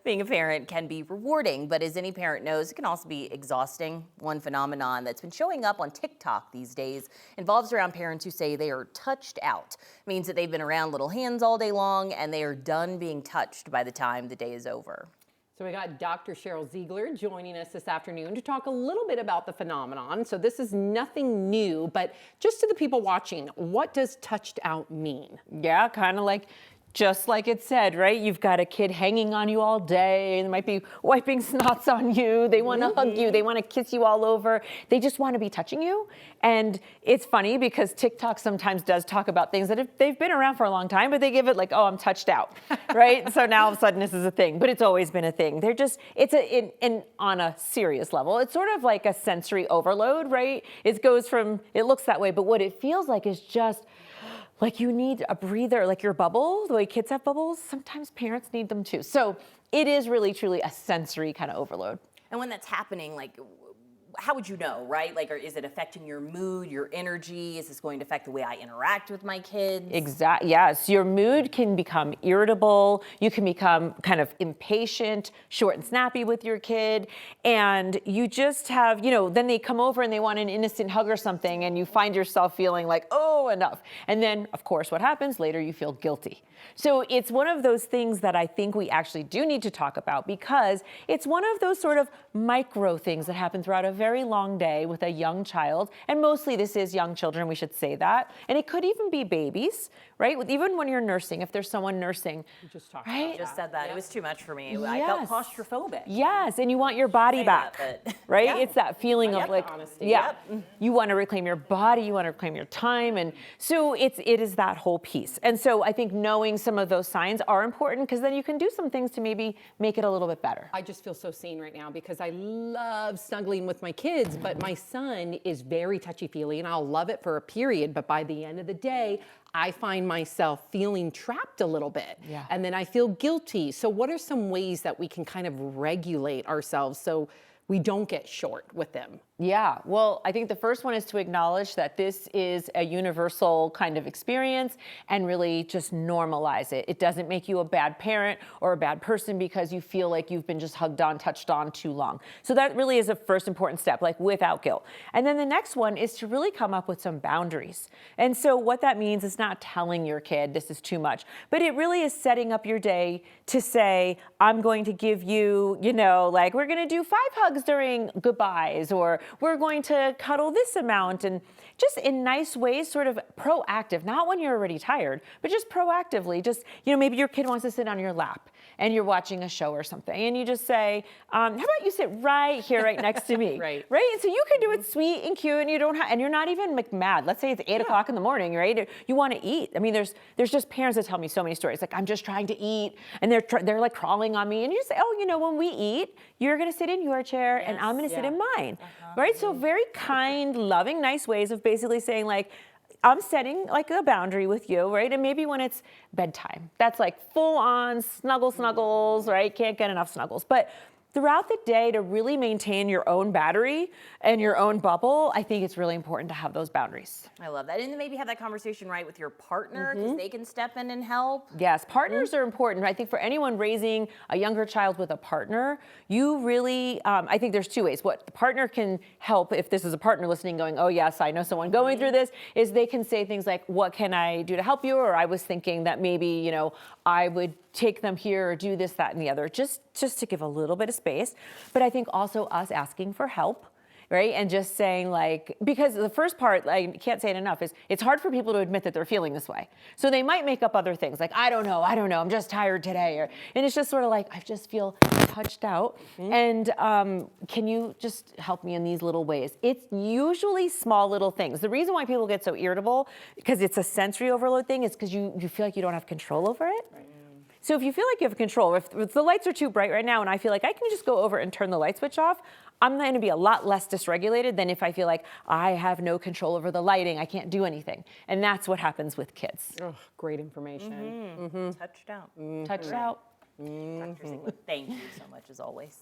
Being a parent can be rewarding, but as any parent knows, it can also be exhausting. One phenomenon that's been showing up on TikTok these days involves around parents who say they are touched out. It means that they've been around little hands all day long and they are done being touched by the time the day is over. So we got Dr. Cheryl Ziegler joining us this afternoon to talk a little bit about the phenomenon. So this is nothing new, but just to the people watching, what does touched out mean? Yeah, kind of like, just like it said, right? You've got a kid hanging on you all day. They might be wiping snots on you. They want to hug you. They want to kiss you all over. They just want to be touching you. And it's funny because TikTok sometimes does talk about things that they've been around for a long time, but they give it like, oh, I'm touched out, right? So now all of a sudden this is a thing, but it's always been a thing. They're just, on a serious level, it's sort of like a sensory overload, right? It goes from, it looks that way, but what it feels like is just, like you need a breather, like your bubble, the way kids have bubbles, sometimes parents need them too. So it is really, truly a sensory kind of overload. And when that's happening, like, how would you know, right? Like, or is it affecting your mood, your energy? Is this going to affect the way I interact with my kids? Exactly. Yes, your mood can become irritable. You can become kind of impatient, short and snappy with your kid. And you just have, then they come over and they want an innocent hug or something, and you find yourself feeling like, oh, enough. And then, of course, what happens later, you feel guilty. So it's one of those things that I think we actually do need to talk about, because it's one of those sort of micro things that happen throughout a very long day with a young child. And mostly this is young children, we should say that. And it could even be babies, right? Even when you're nursing, if there's someone nursing. We just talked right? about Just said that. It was too much for me. Yes. I felt claustrophobic. Yes, and you want your body back, right? Yeah. It's that feeling of like, honesty. yeah, you want to reclaim your body, you want to reclaim your time. And so it is that whole piece. And so I think knowing some of those signs are important, because then you can do some things to maybe make it a little bit better. I just feel so seen right now because I love snuggling with my kids, but my son is very touchy-feely and I'll love it for a period, but by the end of the day, I find myself feeling trapped a little bit. Yeah. And then I feel guilty. So what are some ways that we can kind of regulate ourselves so we don't get short with them? Yeah, well, I think the first one is to acknowledge that this is a universal kind of experience and really just normalize it. It doesn't make you a bad parent or a bad person because you feel like you've been just hugged on, touched on too long. So that really is a first important step, like without guilt. And then the next one is to really come up with some boundaries. And so what that means is not telling your kid this is too much, but it really is setting up your day to say, I'm going to give you, like we're going to do 5 hugs during goodbyes, or we're going to cuddle this amount, and just in nice ways, sort of proactive, not when you're already tired, but just proactively. Just, maybe your kid wants to sit on your lap and you're watching a show or something, and you just say, how about you sit right here, right next to me? Right. And so you can do it sweet and cute, and and you're not even mad. Let's say it's 8 o'clock in the morning, right? You want to eat. I mean, there's just parents that tell me so many stories, like, I'm just trying to eat, and they're like crawling on me, and you just say, oh, when we eat, you're going to sit in your chair, and I'm going to sit in mine, right? So very kind, loving, nice ways of basically saying, like, I'm setting like a boundary with you, right? And maybe when it's bedtime, that's like full on snuggles, right? Can't get enough snuggles. But throughout the day, to really maintain your own battery and your own bubble, I think it's really important to have those boundaries. I love that. And then maybe have that conversation right with your partner, because they can step in and help. Yes, partners are important. I think for anyone raising a younger child with a partner, you really, I think there's 2 ways. What the partner can help, if this is a partner listening going, oh yes, I know someone going through this, is they can say things like, what can I do to help you? Or I was thinking that maybe, I would take them here or do this, that, and the other, just to give a little bit of space. But I think also us asking for help, right? And just saying, like, because the first part, I can't say it enough, is it's hard for people to admit that they're feeling this way. So they might make up other things, like, I don't know, I'm just tired today. And it's just sort of like, I just feel touched out. And can you just help me in these little ways? It's usually small little things. The reason why people get so irritable, because it's a sensory overload thing, is because you feel like you don't have control over it. Right. So if you feel like you have control, if the lights are too bright right now and I feel like I can just go over and turn the light switch off, I'm going to be a lot less dysregulated than if I feel like I have no control over the lighting, I can't do anything. And that's what happens with kids. Oh, great information. Touched out. Touched out. Dr. Ziegler, thank you so much as always.